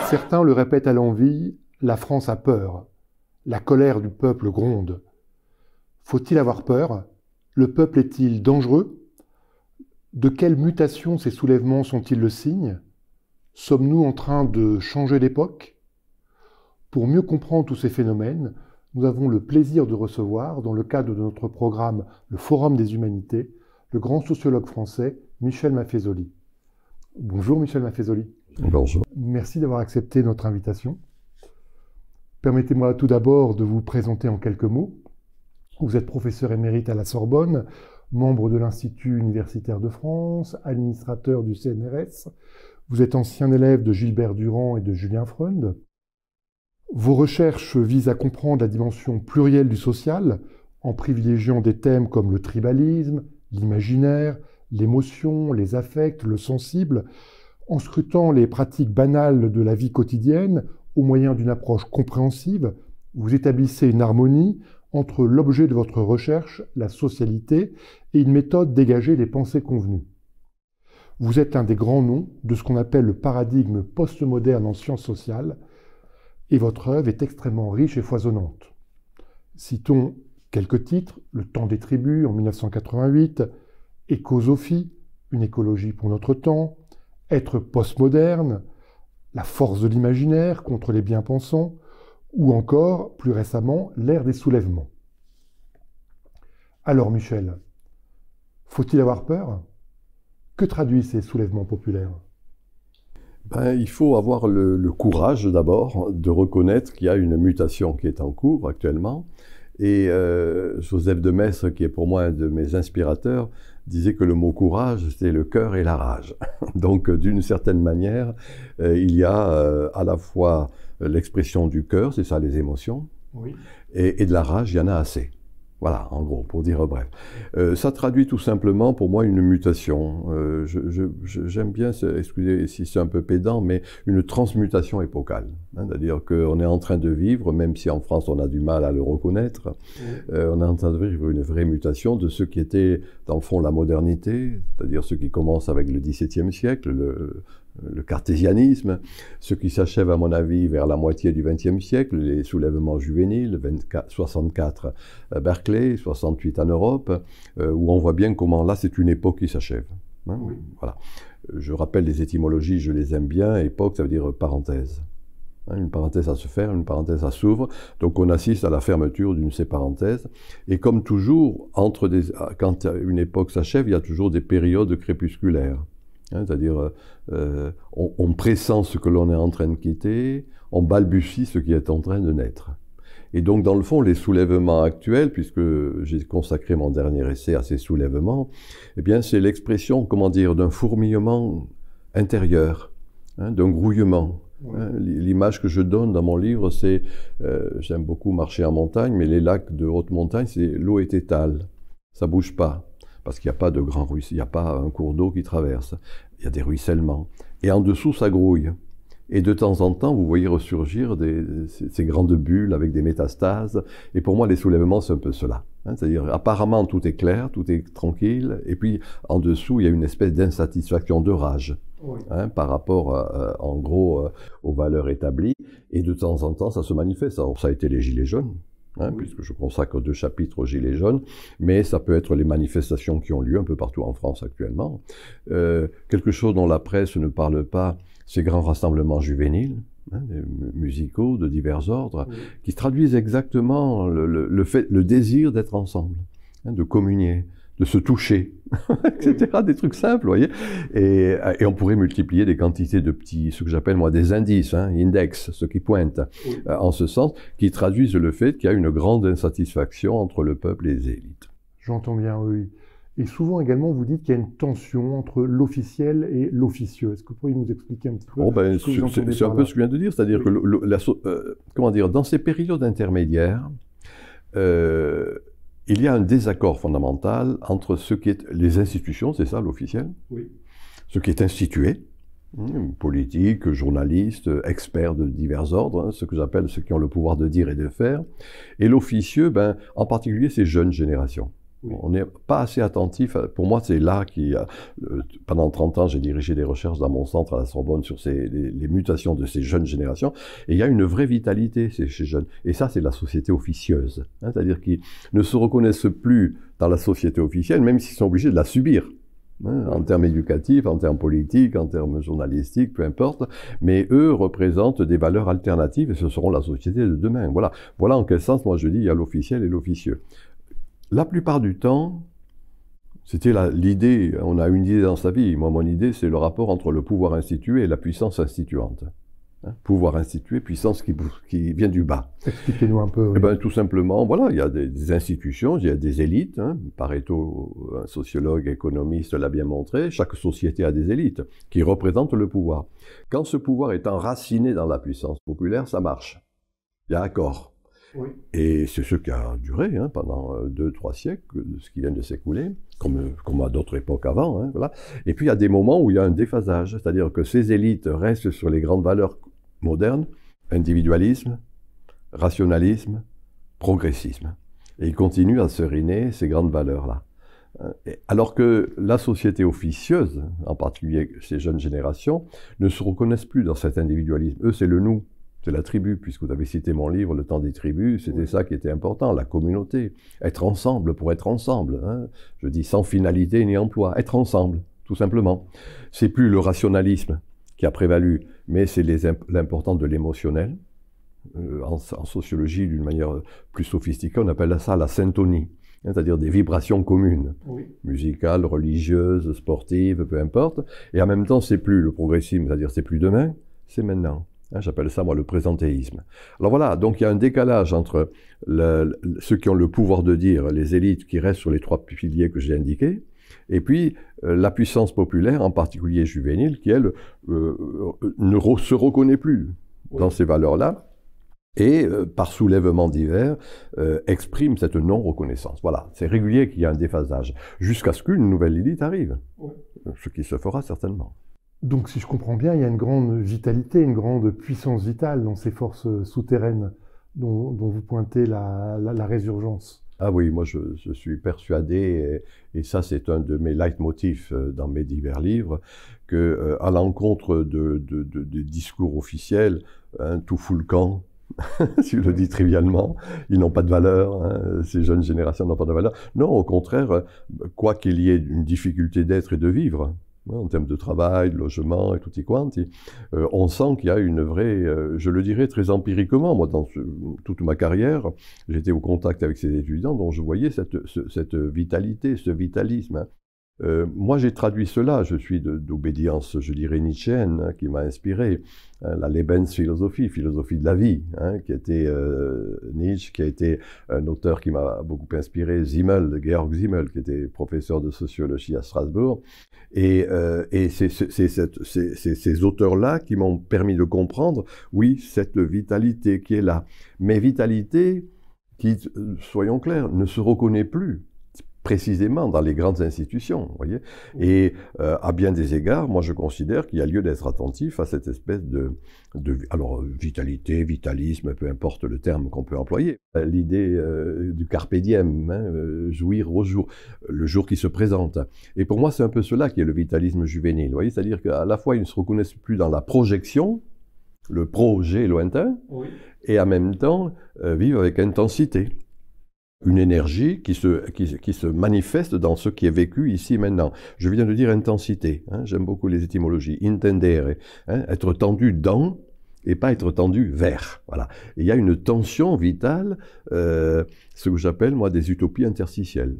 Certains le répètent à l'envi, la France a peur. La colère du peuple gronde. Faut-il avoir peur? Le peuple est-il dangereux? De quelle mutation ces soulèvements sont-ils le signe? Sommes-nous en train de changer d'époque? Pour mieux comprendre tous ces phénomènes, nous avons le plaisir de recevoir, dans le cadre de notre programme Le Forum des Humanités, le grand sociologue français Michel Maffezoli. Bonjour Michel Maffezoli. Bonjour. Merci d'avoir accepté notre invitation. Permettez-moi tout d'abord de vous présenter en quelques mots. Vous êtes professeur émérite à la Sorbonne, membre de l'Institut universitaire de France, administrateur du CNRS. Vous êtes ancien élève de Gilbert Durand et de Julien Freund. Vos recherches visent à comprendre la dimension plurielle du social, en privilégiant des thèmes comme le tribalisme, l'imaginaire, l'émotion, les affects, le sensible, en scrutant les pratiques banales de la vie quotidienne au moyen d'une approche compréhensive. Vous établissez une harmonie entre l'objet de votre recherche, la socialité, et une méthode dégagée des pensées convenues. Vous êtes l'un des grands noms de ce qu'on appelle le paradigme postmoderne en sciences sociales, et votre œuvre est extrêmement riche et foisonnante. Citons quelques titres: Le temps des tribus en 1988, Écosophie, une écologie pour notre temps, Être postmoderne, La force de l'imaginaire contre les bien-pensants, ou encore, plus récemment, L'ère des soulèvements. Alors Michel, faut-il avoir peur? Que traduisent ces soulèvements populaires? Il faut avoir le courage d'abord de reconnaître qu'il y a une mutation qui est en cours actuellement. Et Joseph de Maistre, qui est pour moi un de mes inspirateurs, disait que le mot courage, c'est le cœur et la rage. Donc d'une certaine manière, il y a à la fois l'expression du cœur, c'est ça les émotions, oui. Et de la rage, il y en a assez. Voilà, en gros, pour dire bref. Ça traduit tout simplement pour moi une mutation. J'aime bien, excusez si c'est un peu pédant, mais une transmutation épocale. Hein, c'est-à-dire qu'on est en train de vivre, même si en France on a du mal à le reconnaître, on est en train de vivre une vraie mutation de ce qui était, dans le fond, la modernité, c'est-à-dire ce qui commence avec le XVIIe siècle, le cartésianisme, ce qui s'achève à mon avis vers la moitié du XXe siècle, les soulèvements juvéniles, 64 Berkeley, 68 en Europe, où on voit bien comment là c'est une époque qui s'achève. Hein, oui. Voilà. Je rappelle les étymologies, je les aime bien. Époque, ça veut dire parenthèse. Hein, une parenthèse à se faire, une parenthèse à s'ouvre. Donc on assiste à la fermeture d'une de ces parenthèses. Et comme toujours, quand une époque s'achève, il y a toujours des périodes crépusculaires. Hein, c'est-à-dire, on pressent ce que l'on est en train de quitter, on balbutie ce qui est en train de naître. Et donc, dans le fond, les soulèvements actuels, puisque j'ai consacré mon dernier essai à ces soulèvements, eh bien, c'est l'expression, comment dire, d'un fourmillement intérieur, hein, d'un grouillement. Oui. Hein, l'image que je donne dans mon livre, c'est, j'aime beaucoup marcher en montagne, mais les lacs de haute montagne, c'est l'eau est étale, ça bouge pas. Parce qu'il n'y a pas de grand ruissellement, il n'y a pas un cours d'eau qui traverse. Il y a des ruissellements. Et en dessous, ça grouille. Et de temps en temps, vous voyez ressurgir ces grandes bulles avec des métastases. Et pour moi, les soulèvements, c'est un peu cela. Hein, c'est-à-dire, apparemment, tout est clair, tout est tranquille. Et puis, en dessous, il y a une espèce d'insatisfaction, de rage. Oui. Hein, par rapport, en gros, aux valeurs établies. Et de temps en temps, ça se manifeste. Alors, ça a été les Gilets jaunes. Hein, oui. Puisque je consacre 2 chapitres aux Gilets jaunes, mais ça peut être les manifestations qui ont lieu un peu partout en France actuellement. Quelque chose dont la presse ne parle pas, ces grands rassemblements juvéniles, hein, musicaux de divers ordres, oui. Qui traduisent exactement le désir d'être ensemble, hein, de communier, de se toucher, etc. Oui. Des trucs simples, vous voyez. Et on pourrait multiplier des quantités de petits, ce que j'appelle moi des indices, hein, index, ceux qui pointent, oui. En ce sens, qui traduisent le fait qu'il y a une grande insatisfaction entre le peuple et les élites. J'entends bien, oui. Et souvent également, vous dites qu'il y a une tension entre l'officiel et l'officieux. Est-ce que vous pourriez nous expliquer un petit peu c'est un peu ce que je viens de dire, c'est-à-dire oui. Que comment dire, dans ces périodes intermédiaires, il y a un désaccord fondamental entre ce qui est les institutions, c'est ça l'officiel, oui. Ce qui est institué, politiques, journalistes, experts de divers ordres, hein, ce que j'appelle ceux qui ont le pouvoir de dire et de faire, et l'officieux, en particulier ces jeunes générations. Oui. On n'est pas assez attentif. Pour moi, c'est là pendant 30 ans, j'ai dirigé des recherches dans mon centre à la Sorbonne sur les mutations de ces jeunes générations. Et il y a une vraie vitalité chez ces jeunes. Et ça, c'est la société officieuse. Hein, c'est-à-dire qu'ils ne se reconnaissent plus dans la société officielle, même s'ils sont obligés de la subir. Hein, en termes éducatifs, en termes politiques, en termes journalistiques, peu importe. Mais eux représentent des valeurs alternatives et ce seront la société de demain. Voilà en quel sens, moi, je dis, il y a l'officiel et l'officieux. La plupart du temps, c'était l'idée, on a une idée dans sa vie. Moi, mon idée, c'est le rapport entre le pouvoir institué et la puissance instituante. Hein, pouvoir institué, puissance qui vient du bas. Expliquez-nous un peu. Oui. Eh ben, tout simplement, voilà, il y a des institutions, il y a des élites. Hein. Pareto, un sociologue, économiste, l'a bien montré. Chaque société a des élites qui représentent le pouvoir. Quand ce pouvoir est enraciné dans la puissance populaire, ça marche. Il y a accord. Oui. Et c'est ce qui a duré hein, pendant 2-3 siècles, ce qui vient de s'écouler, comme à d'autres époques avant. Hein, voilà. Et puis il y a des moments où il y a un déphasage, c'est-à-dire que ces élites restent sur les grandes valeurs modernes, individualisme, rationalisme, progressisme. Et ils continuent à seriner ces grandes valeurs-là. Alors que la société officieuse, en particulier ces jeunes générations, ne se reconnaissent plus dans cet individualisme. Eux, c'est le nous. C'est la tribu, puisque vous avez cité mon livre, Le temps des tribus, c'était ça qui était important, la communauté. Être ensemble pour être ensemble. Hein. Je dis sans finalité ni emploi. Être ensemble, tout simplement. C'est plus le rationalisme qui a prévalu, mais c'est l'important de l'émotionnel. En sociologie, d'une manière plus sophistiquée, on appelle ça la syntonie. C'est-à-dire des vibrations communes, oui. Musicales, religieuses, sportives, peu importe. Et en même temps, c'est plus le progressisme, c'est-à-dire c'est plus demain, c'est maintenant. J'appelle ça, moi, le présentéisme. Alors voilà, donc il y a un décalage entre ceux qui ont le pouvoir de dire, les élites qui restent sur les 3 piliers que j'ai indiqués, et puis la puissance populaire, en particulier juvénile, qui, elle, ne se reconnaît plus dans ces valeurs-là, et par soulèvements divers, exprime cette non-reconnaissance. Voilà, c'est régulier qu'il y ait un déphasage, jusqu'à ce qu'une nouvelle élite arrive, ce qui se fera certainement. Donc, si je comprends bien, il y a une grande vitalité, une grande puissance vitale dans ces forces souterraines dont vous pointez la résurgence. Ah oui, moi je suis persuadé, et ça c'est un de mes leitmotifs dans mes divers livres, que à l'encontre de discours officiels, hein, tout fout le camp, si je le dis trivialement, ils n'ont pas de valeur, hein, ces jeunes générations n'ont pas de valeur. Non, au contraire, quoi qu'il y ait une difficulté d'être et de vivre, en termes de travail, de logement et tutti quanti, on sent qu'il y a une vraie, je le dirais très empiriquement, moi dans toute ma carrière, j'étais au contact avec ces étudiants dont je voyais cette vitalité, ce vitalisme. Hein. Moi j'ai traduit cela, je suis d'obédience, je dirais nietzschéenne, hein, qui m'a inspiré, hein, la Lebensphilosophie, philosophie de la vie, hein, qui était Nietzsche, qui a été un auteur qui m'a beaucoup inspiré, Georg Simmel, qui était professeur de sociologie à Strasbourg, et c'est ces auteurs-là qui m'ont permis de comprendre, oui, cette vitalité qui est là, mais vitalité qui, soyons clairs, ne se reconnaît plus précisément dans les grandes institutions, vous voyez. Et à bien des égards, moi je considère qu'il y a lieu d'être attentif à cette espèce alors vitalité, vitalisme, peu importe le terme qu'on peut employer. L'idée du carpe diem, hein, jouir au jour, le jour qui se présente. Et pour moi c'est un peu cela qui est le vitalisme juvénile, vous voyez, c'est-à-dire qu'à la fois ils ne se reconnaissent plus dans la projection, le projet lointain, oui. Et en même temps vivent avec intensité. Une énergie qui se manifeste dans ce qui est vécu ici et maintenant. Je viens de dire intensité, hein, j'aime beaucoup les étymologies, intendere, hein, être tendu dans et pas être tendu vers. Voilà. Et il y a une tension vitale, ce que j'appelle moi des utopies interstitielles.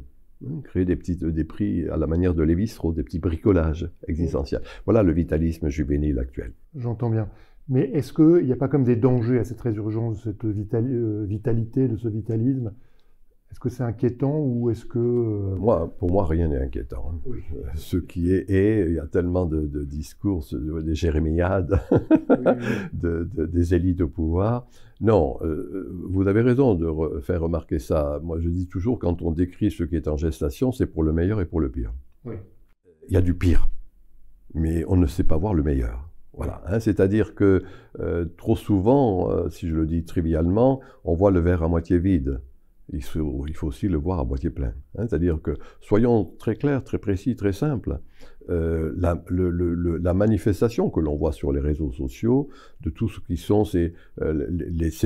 Hein, créer des prix à la manière de Lévi-Strauss, des petits bricolages existentiels. Voilà le vitalisme juvénile actuel. J'entends bien. Mais est-ce qu'il n'y a pas comme des dangers à cette résurgence de cette vitalité, de ce vitalisme ? Est-ce que c'est inquiétant ou est-ce que... Pour moi, rien n'est inquiétant. Hein. Oui. Ce qui est, il y a tellement de discours, des jérémiades, des élites au pouvoir. Non, vous avez raison de faire remarquer ça. Moi, je dis toujours, quand on décrit ce qui est en gestation, c'est pour le meilleur et pour le pire. Oui. Il y a du pire, mais on ne sait pas voir le meilleur. Voilà, hein, c'est-à-dire que trop souvent, si je le dis trivialement, on voit le verre à moitié vide. il faut aussi le voir à moitié plein. Hein, c'est-à-dire que, soyons très clairs, très précis, très simples, la manifestation que l'on voit sur les réseaux sociaux de tout ce qui sont ces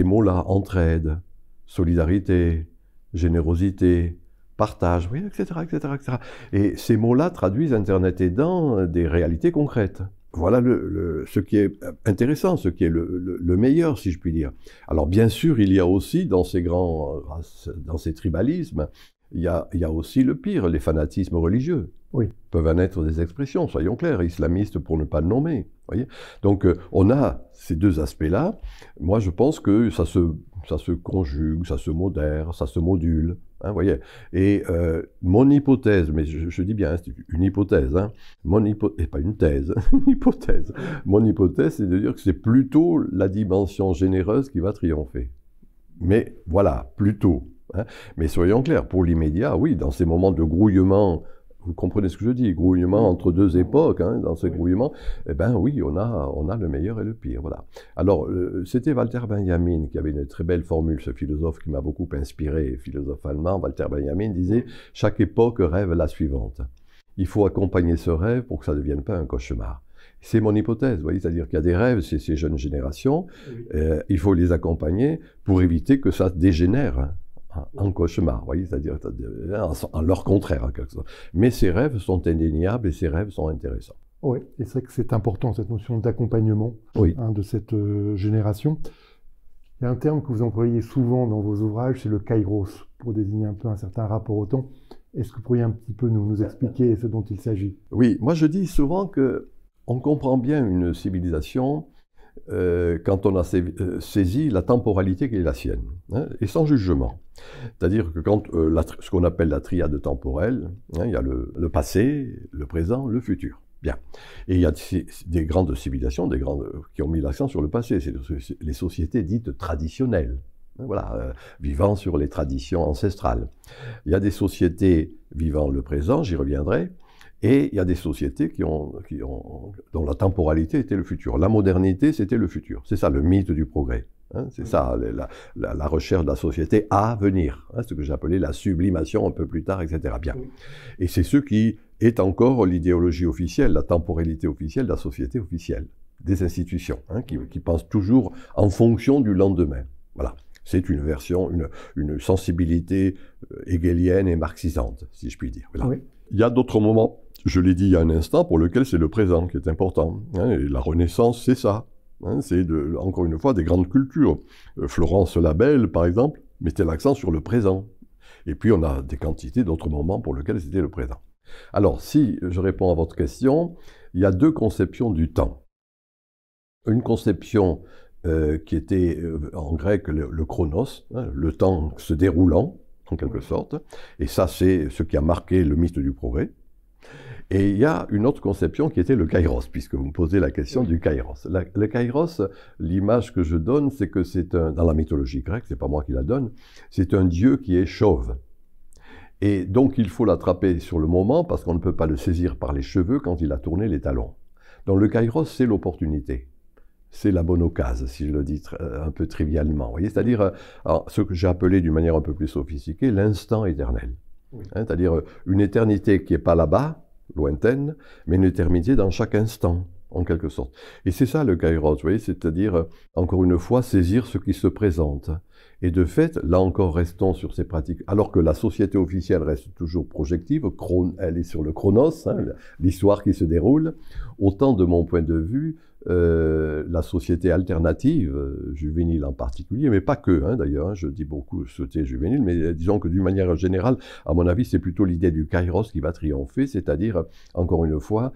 mots-là, entraide, solidarité, générosité, partage, oui, etc., etc., etc. Et ces mots-là traduisent Internet aidant des réalités concrètes. Voilà ce qui est intéressant, ce qui est le meilleur, si je puis dire. Alors bien sûr, il y a aussi dans ces tribalismes, il y a aussi le pire, les fanatismes religieux. Oui. Peuvent en être des expressions, soyons clairs, islamistes pour ne pas le nommer. Voyez, donc on a ces deux aspects-là. Moi, je pense que ça se conjugue, ça se modère, ça se module. Hein, voyez. Et mon hypothèse, mais je dis bien, hein, c'est une hypothèse, hein, et pas une thèse, une hypothèse. Mon hypothèse, c'est de dire que c'est plutôt la dimension généreuse qui va triompher. Mais voilà, plutôt. Hein. Mais soyons clairs, pour l'immédiat, oui, dans ces moments de grouillement, vous comprenez ce que je dis, grouillement entre deux époques, hein, dans ces grouillements, eh ben oui, on a le meilleur et le pire, voilà. Alors, c'était Walter Benjamin qui avait une très belle formule, ce philosophe qui m'a beaucoup inspiré, philosophe allemand, Walter Benjamin disait « Chaque époque rêve la suivante. Il faut accompagner ce rêve pour que ça ne devienne pas un cauchemar. » C'est mon hypothèse, vous voyez, c'est-à-dire qu'il y a des rêves, c'est ces jeunes générations, il faut les accompagner pour éviter que ça dégénère en cauchemar, vous voyez, c'est-à-dire en leur contraire, en quelque sorte. Mais ces rêves sont indéniables et ces rêves sont intéressants. Oui, et c'est vrai que c'est important, cette notion d'accompagnement de cette génération. Il y a un terme que vous employez souvent dans vos ouvrages, c'est le kairos, pour désigner un peu un certain rapport au temps. Est-ce que vous pourriez un petit peu nous expliquer ce dont il s'agit? Oui, moi je dis souvent qu'on comprend bien une civilisation quand on a saisi la temporalité qui est la sienne, hein, et sans jugement. C'est-à-dire que quand ce qu'on appelle la triade temporelle, hein, il y a le passé, le présent, le futur. Bien. Et il y a des grandes civilisations, qui ont mis l'accent sur le passé, c'est les sociétés dites traditionnelles. Voilà, vivant sur les traditions ancestrales. Il y a des sociétés vivant le présent, j'y reviendrai, et il y a des sociétés dont la temporalité était le futur. La modernité, c'était le futur. C'est ça le mythe du progrès. Hein, c'est ça la recherche de la société à venir. Hein, ce que j'appelais la sublimation un peu plus tard, etc. Bien. Et c'est ce qui est encore l'idéologie officielle, la temporalité officielle de la société officielle, des institutions, hein, qui pensent toujours en fonction du lendemain. Voilà. C'est une version, une sensibilité hegelienne et marxisante, si je puis dire. Voilà. Oui. Il y a d'autres moments, je l'ai dit il y a un instant, pour lesquels c'est le présent qui est important. Hein, et la Renaissance, c'est ça. Hein, c'est encore une fois des grandes cultures. Florence Labelle, par exemple, mettait l'accent sur le présent. Et puis on a des quantités d'autres moments pour lesquels c'était le présent. Alors, si je réponds à votre question, il y a deux conceptions du temps. Une conception qui était en grec le chronos, hein, le temps se déroulant, en quelque sorte, et ça c'est ce qui a marqué le mythe du progrès. Et il y a une autre conception qui était le kairos, puisque vous me posez la question du kairos. Le kairos, l'image que je donne, c'est que c'est dans la mythologie grecque, c'est pas moi qui la donne, c'est un dieu qui est chauve. Et donc il faut l'attraper sur le moment, parce qu'on ne peut pas le saisir par les cheveux quand il a tourné les talons. Donc le kairos, c'est l'opportunité. C'est la bonne occasion, si je le dis un peu trivialement. Vous voyez, c'est-à-dire ce que j'ai appelé d'une manière un peu plus sophistiquée, l'instant éternel. Oui. Hein, c'est-à-dire une éternité qui n'est pas là-bas, lointaine, mais une éternité dans chaque instant, en quelque sorte. Et c'est ça le kairos, vous voyez, c'est-à-dire, encore une fois, saisir ce qui se présente. Et de fait, là encore, restons sur ces pratiques. Alors que la société officielle reste toujours projective, elle est sur le chronos, hein, l'histoire qui se déroule. Autant de mon point de vue, la société alternative, juvénile en particulier, mais pas que, hein, d'ailleurs, hein, je dis beaucoup société juvénile, mais disons que d'une manière générale, à mon avis, c'est plutôt l'idée du kairos qui va triompher, c'est-à-dire, encore une fois,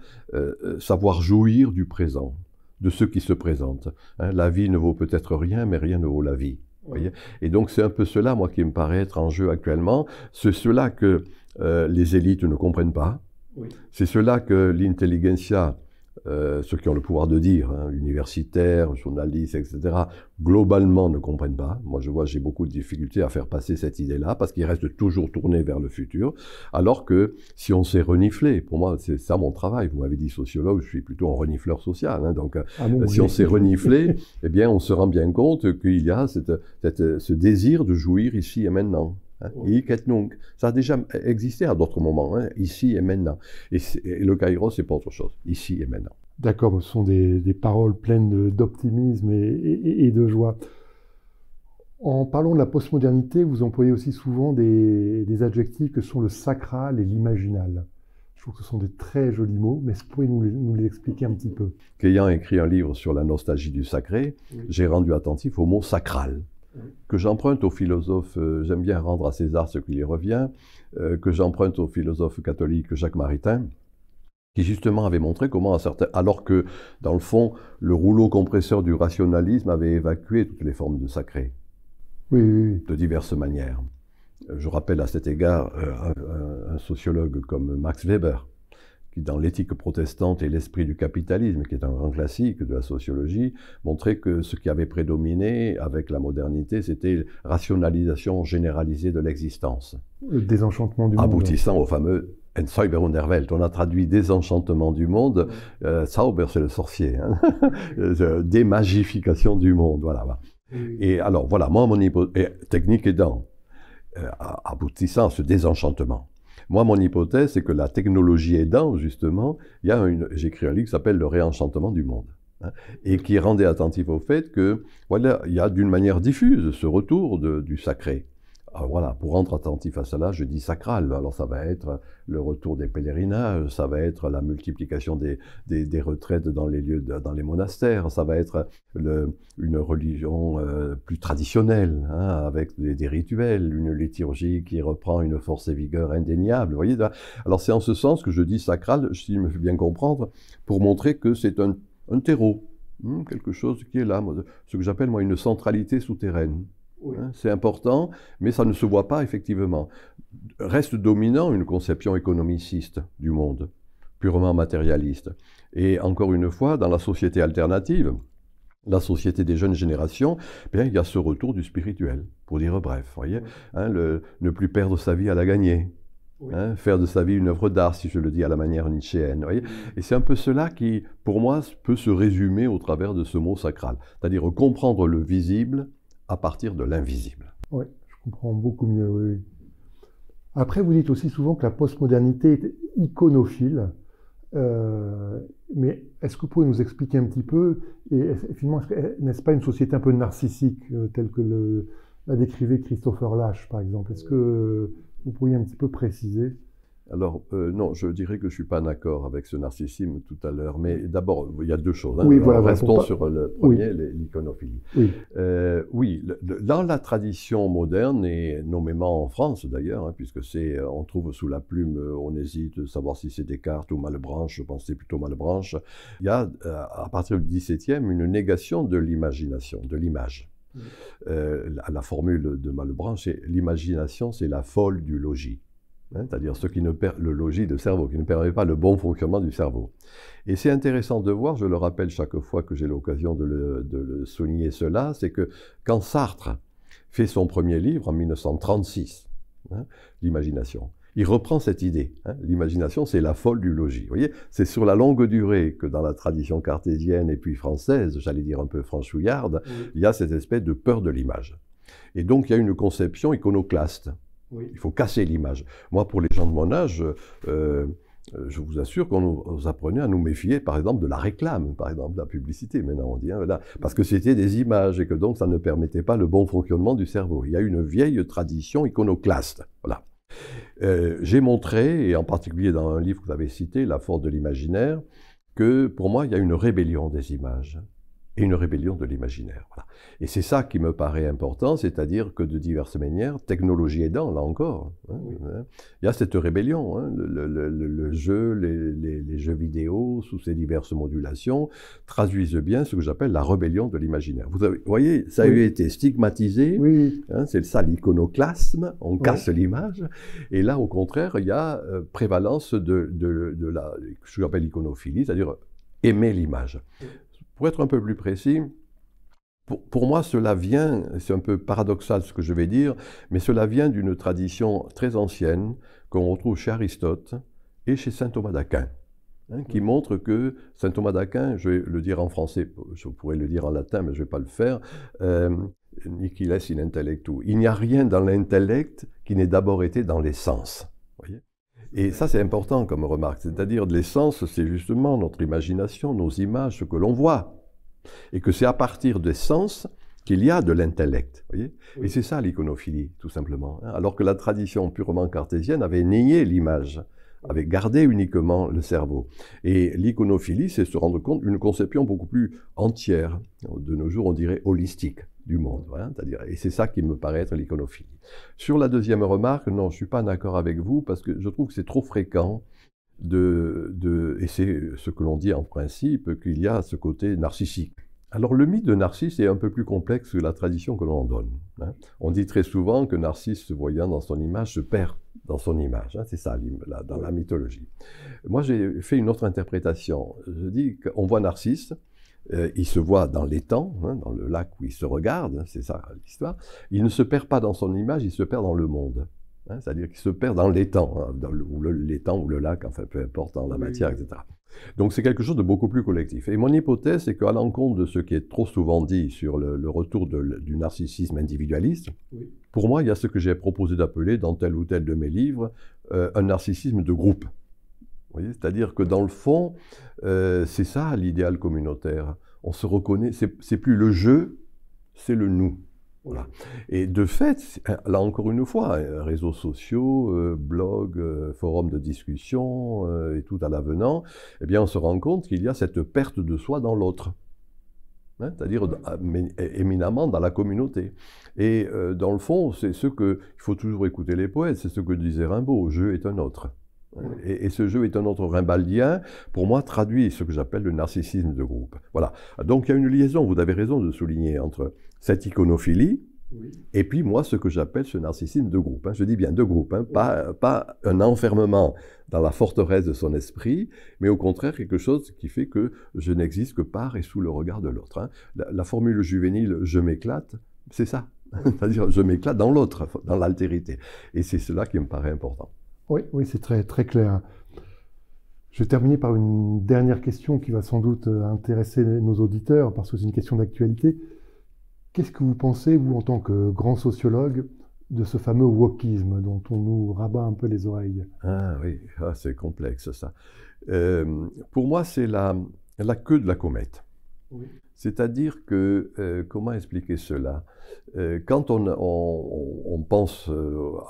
savoir jouir du présent, de ce qui se présente. Hein. La vie ne vaut peut-être rien, mais rien ne vaut la vie. Voyez, et donc c'est un peu cela, moi, qui me paraît être en jeu actuellement. C'est cela que les élites ne comprennent pas. Oui. C'est cela que l'intelligentsia, ceux qui ont le pouvoir de dire, hein, universitaires, journalistes, etc., globalement ne comprennent pas. Moi, je vois, j'ai beaucoup de difficultés à faire passer cette idée-là, parce qu'ils restent toujours tournés vers le futur, alors que si on s'est reniflé, pour moi, c'est ça mon travail, vous m'avez dit sociologue, je suis plutôt un renifleur social, hein, donc si on s'est reniflé, eh bien, on se rend bien compte qu'il y a ce désir de jouir ici et maintenant. Hein, hic et nunc. Ça a déjà existé à d'autres moments, hein, ici et maintenant. Et le Kairos, c'est pas autre chose, ici et maintenant. D'accord, ce sont des paroles pleines d'optimisme et de joie. En parlant de la postmodernité, vous employez aussi souvent des adjectifs que sont le sacral et l'imaginal. Je trouve que ce sont des très jolis mots, mais est-ce que vous pouvez nous les expliquer un petit peu? Qu'ayant écrit un livre sur la nostalgie du sacré, j'ai rendu attentif au mot sacral, que j'emprunte aux philosophes, j'aime bien rendre à César ce qui lui revient, que j'emprunte au philosophe catholique Jacques Maritain, qui justement avait montré comment, alors que, dans le fond, le rouleau compresseur du rationalisme avait évacué toutes les formes de sacré, de diverses manières. Je rappelle à cet égard un sociologue comme Max Weber, qui dans l'éthique protestante et l'esprit du capitalisme, qui est un grand classique de la sociologie, montrait que ce qui avait prédominé avec la modernité, c'était rationalisation généralisée de l'existence. Le désenchantement du monde. Aboutissant au fameux Entzauberung der Welt. On a traduit désenchantement du monde. Zauber, c'est le sorcier. Hein. Démagification du monde. Voilà. Et alors, voilà, moi, mon hypothèse, technique aidant, aboutissant à ce désenchantement. Moi, mon hypothèse, c'est que la technologie aidant, justement, j'ai écrit un livre qui s'appelle « Le réenchantement du monde hein, », et qui rendait attentif au fait que, voilà, il y a d'une manière diffuse ce retour du sacré. Alors voilà, pour rendre attentif à cela, je dis sacral. Alors ça va être le retour des pèlerinages, ça va être la multiplication des retraites dans les lieux, dans les monastères, ça va être une religion plus traditionnelle, hein, avec des rituels, une liturgie qui reprend une force et vigueur indéniable. Vous voyez, alors c'est en ce sens que je dis sacral, si je me fais bien comprendre, pour montrer que c'est un terreau, quelque chose qui est là, ce que j'appelle moi une centralité souterraine. Oui. C'est important, mais ça ne se voit pas effectivement. Reste dominant une conception économiciste du monde, purement matérialiste. Et encore une fois, dans la société alternative, la société des jeunes générations, bien, il y a ce retour du spirituel, pour dire bref. Voyez, oui. Hein, ne plus perdre sa vie à la gagner. Oui. Hein, faire de sa vie une œuvre d'art, si je le dis à la manière nietzschéenne. Voyez. Et c'est un peu cela qui, pour moi, peut se résumer au travers de ce mot sacral. C'est-à-dire comprendre le visible à partir de l'invisible. Oui, je comprends beaucoup mieux, oui. Après, vous dites aussi souvent que la postmodernité est iconophile, mais est-ce que vous pouvez nous expliquer un petit peu, et finalement, n'est-ce pas une société un peu narcissique, telle que la décrivait Christopher Lasch, par exemple? Est-ce que vous pourriez un petit peu préciser? Alors, non, je dirais que je ne suis pas d'accord avec ce narcissisme tout à l'heure, mais d'abord, il y a deux choses. Hein. Oui, voilà, restons sur le premier, oui. L'iconophilie. Oui, oui, dans la tradition moderne, et nommément en France d'ailleurs, hein, puisque on trouve sous la plume, on hésite de savoir si c'est Descartes ou Malebranche, je pense que c'est plutôt Malebranche, il y a, à partir du XVIIe, une négation de l'imagination, de l'image. Oui. La formule de Malebranche, c'est l'imagination, c'est la folle du logis. Hein, c'est-à-dire le logis de cerveau, qui ne permet pas le bon fonctionnement du cerveau. Et c'est intéressant de voir, je le rappelle chaque fois que j'ai l'occasion de le souligner cela, c'est que quand Sartre fait son premier livre en 1936, hein, l'imagination, il reprend cette idée. Hein, l'imagination, c'est la folle du logis. Vous voyez, c'est sur la longue durée que dans la tradition cartésienne et puis française, j'allais dire un peu franchouillarde, oui. Il y a cette espèce de peur de l'image. Et donc il y a une conception iconoclaste. Oui. Il faut casser l'image. Moi, pour les gens de mon âge, je vous assure qu'on nous apprenait à nous méfier, par exemple, de la réclame, par exemple, de la publicité. Maintenant, on dit, hein, voilà, parce que c'était des images et que donc ça ne permettait pas le bon fonctionnement du cerveau. Il y a une vieille tradition iconoclaste. Voilà. J'ai montré, et en particulier dans un livre que vous avez cité, La force de l'imaginaire, que pour moi, il y a une rébellion des images et une rébellion de l'imaginaire. Voilà. Et c'est ça qui me paraît important, c'est-à-dire que de diverses manières, technologie aidant, là encore, hein, oui. Il y a cette rébellion. Hein, le jeu, les jeux vidéo, sous ces diverses modulations, traduisent bien ce que j'appelle la rébellion de l'imaginaire. Vous voyez, ça a eu été stigmatisé, oui. Hein, c'est ça l'iconoclasme, on casse l'image, et là, au contraire, il y a prévalence de ce que j'appelle l'iconophilie, c'est-à-dire aimer l'image. Pour être un peu plus précis, pour moi, cela vient, c'est un peu paradoxal ce que je vais dire, mais cela vient d'une tradition très ancienne qu'on retrouve chez Aristote et chez saint Thomas d'Aquin, hein, qui montre que saint Thomas d'Aquin, je vais le dire en français, je pourrais le dire en latin, mais je ne vais pas le faire, nihil est in intellectu. Il n'y a rien dans l'intellect qui n'ait d'abord été dans les sens. Voyez ? Et ça, c'est important comme remarque. C'est-à-dire, les sens, c'est justement notre imagination, nos images, ce que l'on voit. Et que c'est à partir des sens qu'il y a de l'intellect. Voyez ? Et c'est ça l'iconophilie, tout simplement. Alors que la tradition purement cartésienne avait nié l'image, avait gardé uniquement le cerveau. Et l'iconophilie, c'est se rendre compte d'une conception beaucoup plus entière. De nos jours, on dirait holistique du monde. Hein, c'est-à-dire, et c'est ça qui me paraît être l'iconophilie. Sur la deuxième remarque, non, je ne suis pas d'accord avec vous, parce que je trouve que c'est trop fréquent et c'est ce que l'on dit en principe, qu'il y a ce côté narcissique. Alors le mythe de Narcisse est un peu plus complexe que la tradition que l'on en donne. Hein. On dit très souvent que Narcisse, se voyant dans son image, se perd dans son image. Hein. C'est ça dans la mythologie. Moi, j'ai fait une autre interprétation. Je dis qu'on voit Narcisse, il se voit dans l'étang, hein, dans le lac où il se regarde, hein, c'est ça l'histoire. Il ne se perd pas dans son image, il se perd dans le monde. Hein, c'est-à-dire qu'il se perd dans l'étang, hein, l'étang ou le lac, enfin peu importe, dans la matière, etc. Donc c'est quelque chose de beaucoup plus collectif. Et mon hypothèse, c'est qu'à l'encontre de ce qui est trop souvent dit sur le retour du narcissisme individualiste, pour moi, il y a ce que j'ai proposé d'appeler, dans tel ou tel de mes livres, un narcissisme de groupe. Vous voyez ? C'est-à-dire que dans le fond, c'est ça l'idéal communautaire. On se reconnaît, c'est plus le je, c'est le nous. Voilà. Et de fait, là encore une fois, réseaux sociaux, blogs, forums de discussion et tout à l'avenant, eh bien on se rend compte qu'il y a cette perte de soi dans l'autre. Hein, c'est-à-dire éminemment dans la communauté. Et dans le fond, c'est ce que, il faut toujours écouter les poètes, c'est ce que disait Rimbaud, je est un autre. Et ce jeu est un autre rimbaldien, pour moi, traduit ce que j'appelle le narcissisme de groupe. Voilà. Donc il y a une liaison, vous avez raison de souligner, entre cette iconophilie et puis moi, ce que j'appelle ce narcissisme de groupe. Hein. Je dis bien de groupe, hein, pas un enfermement dans la forteresse de son esprit, mais au contraire quelque chose qui fait que je n'existe que par et sous le regard de l'autre. Hein. La formule juvénile « je m'éclate », c'est ça. C'est-à-dire je m'éclate dans l'autre, dans l'altérité. Et c'est cela qui me paraît important. Oui, c'est très, très clair. Je vais terminer par une dernière question qui va sans doute intéresser nos auditeurs, parce que c'est une question d'actualité. Qu'est-ce que vous pensez, vous, en tant que grand sociologue, de ce fameux wokisme dont on nous rabat un peu les oreilles? Ah oui, c'est complexe ça. Pour moi, c'est la queue de la comète. Oui. C'est-à-dire que, comment expliquer cela? Quand on pense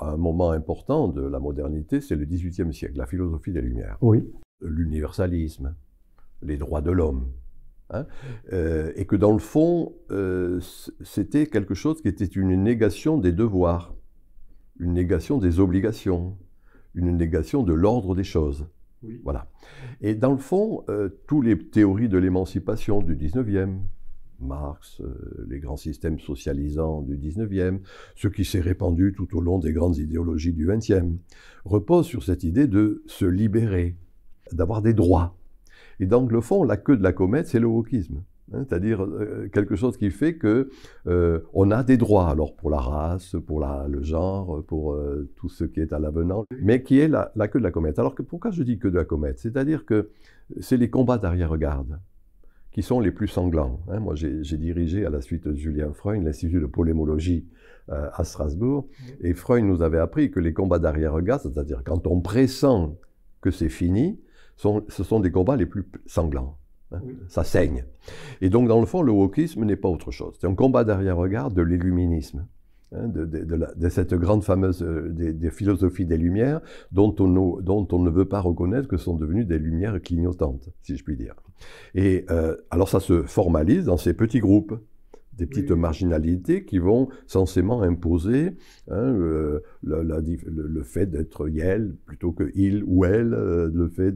à un moment important de la modernité, c'est le XVIIIe siècle, la philosophie des Lumières. Oui. L'universalisme, les droits de l'homme. Hein, et que dans le fond, c'était quelque chose qui était une négation des devoirs, une négation des obligations, une négation de l'ordre des choses. Oui. Voilà. Et dans le fond, toutes les théories de l'émancipation du 19e, Marx, les grands systèmes socialisants du 19e, ce qui s'est répandu tout au long des grandes idéologies du 20e, reposent sur cette idée de se libérer, d'avoir des droits. Et donc, le fond, la queue de la comète, c'est le wokisme. Hein, c'est-à-dire quelque chose qui fait que on a des droits, alors pour la race, pour le genre, pour tout ce qui est à l'avenant, mais qui est la queue de la comète. Alors pourquoi je dis queue de la comète? C'est-à-dire que c'est les combats d'arrière-garde qui sont les plus sanglants. Hein. Moi, j'ai dirigé à la suite de Julien Freund l'Institut de polémologie à Strasbourg, et Freund nous avait appris que les combats d'arrière-garde, c'est-à-dire quand on pressent que c'est fini, ce sont des combats les plus sanglants. Hein, oui. Ça saigne. Et donc, dans le fond, le wokisme n'est pas autre chose. C'est un combat d'arrière-regard de l'illuminisme, hein, de cette grande fameuse des philosophies des Lumières, dont on ne veut pas reconnaître que sont devenues des lumières clignotantes, si je puis dire. Et alors, ça se formalise dans ces petits groupes, des petites marginalités qui vont censément imposer hein, le fait d'être yel plutôt que il ou elle, le fait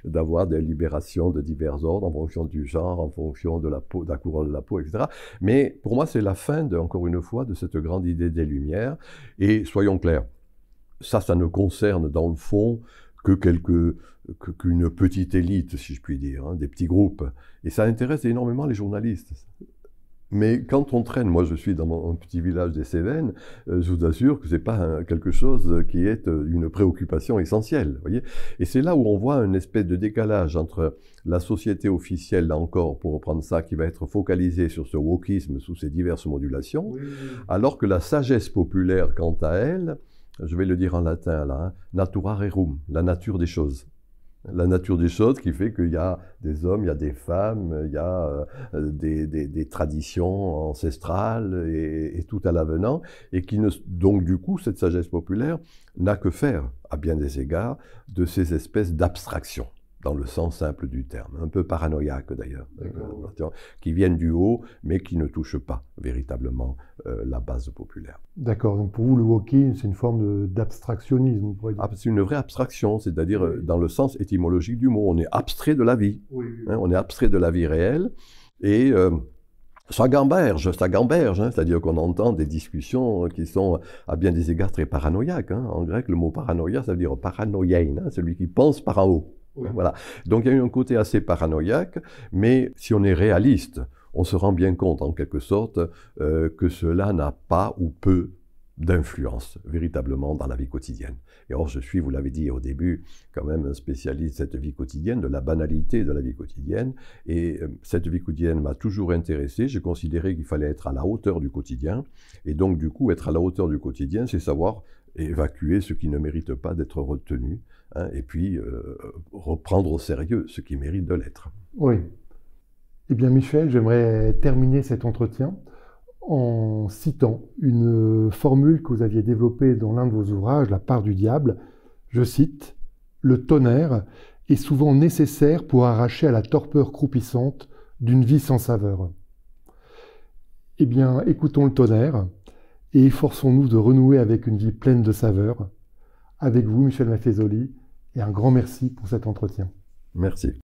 d'avoir des libérations de divers ordres en fonction du genre, en fonction de la peau, de la couleur de la peau, etc. Mais pour moi, c'est la fin, encore une fois, de cette grande idée des Lumières. Et soyons clairs, ça ne concerne dans le fond que qu'une petite élite, si je puis dire, hein, des petits groupes. Et ça intéresse énormément les journalistes. Mais quand on traîne, moi je suis dans mon petit village des Cévennes, je vous assure que ce n'est pas quelque chose qui est une préoccupation essentielle. Voyez, et c'est là où on voit une espèce de décalage entre la société officielle, là encore, pour reprendre ça, qui va être focalisée sur ce wokisme sous ses diverses modulations, oui. Alors que la sagesse populaire, quant à elle, je vais le dire en latin là, hein, natura rerum, la nature des choses. La nature des choses qui fait qu'il y a des hommes, il y a des femmes, il y a des traditions ancestrales et tout à l'avenant, et qui ne, donc du coup, cette sagesse populaire n'a que faire, à bien des égards, de ces espèces d'abstractions, dans le sens simple du terme, un peu paranoïaque d'ailleurs, qui viennent du haut, mais qui ne touchent pas véritablement la base populaire. D'accord, donc pour vous, le wokisme, c'est une forme d'abstractionnisme, on pourrait dire. Ah, c'est une vraie abstraction, c'est-à-dire dans le sens étymologique du mot, on est abstrait de la vie, hein, on est abstrait de la vie réelle, et ça gamberge, hein, c'est-à-dire qu'on entend des discussions qui sont à bien des égards très paranoïaques. Hein. En grec, le mot paranoïa, ça veut dire paranoïein, hein, celui qui pense par en haut. Oui. Voilà. Donc il y a eu un côté assez paranoïaque, mais si on est réaliste, on se rend bien compte en quelque sorte que cela n'a pas ou peu d'influence véritablement dans la vie quotidienne. Et or, je suis, vous l'avez dit au début, quand même un spécialiste de cette vie quotidienne, de la banalité de la vie quotidienne. Et cette vie quotidienne m'a toujours intéressé. J'ai considéré qu'il fallait être à la hauteur du quotidien. Et donc, du coup, être à la hauteur du quotidien, c'est savoir évacuer ce qui ne mérite pas d'être retenu, hein, et puis reprendre au sérieux ce qui mérite de l'être. Oui. Eh bien, Michel, j'aimerais terminer cet entretien en citant une formule que vous aviez développée dans l'un de vos ouvrages, La part du diable. Je cite, « Le tonnerre est souvent nécessaire pour arracher à la torpeur croupissante d'une vie sans saveur. » Eh bien, écoutons le tonnerre et efforçons-nous de renouer avec une vie pleine de saveur. Avec vous, Michel Maffezoli, et un grand merci pour cet entretien. Merci.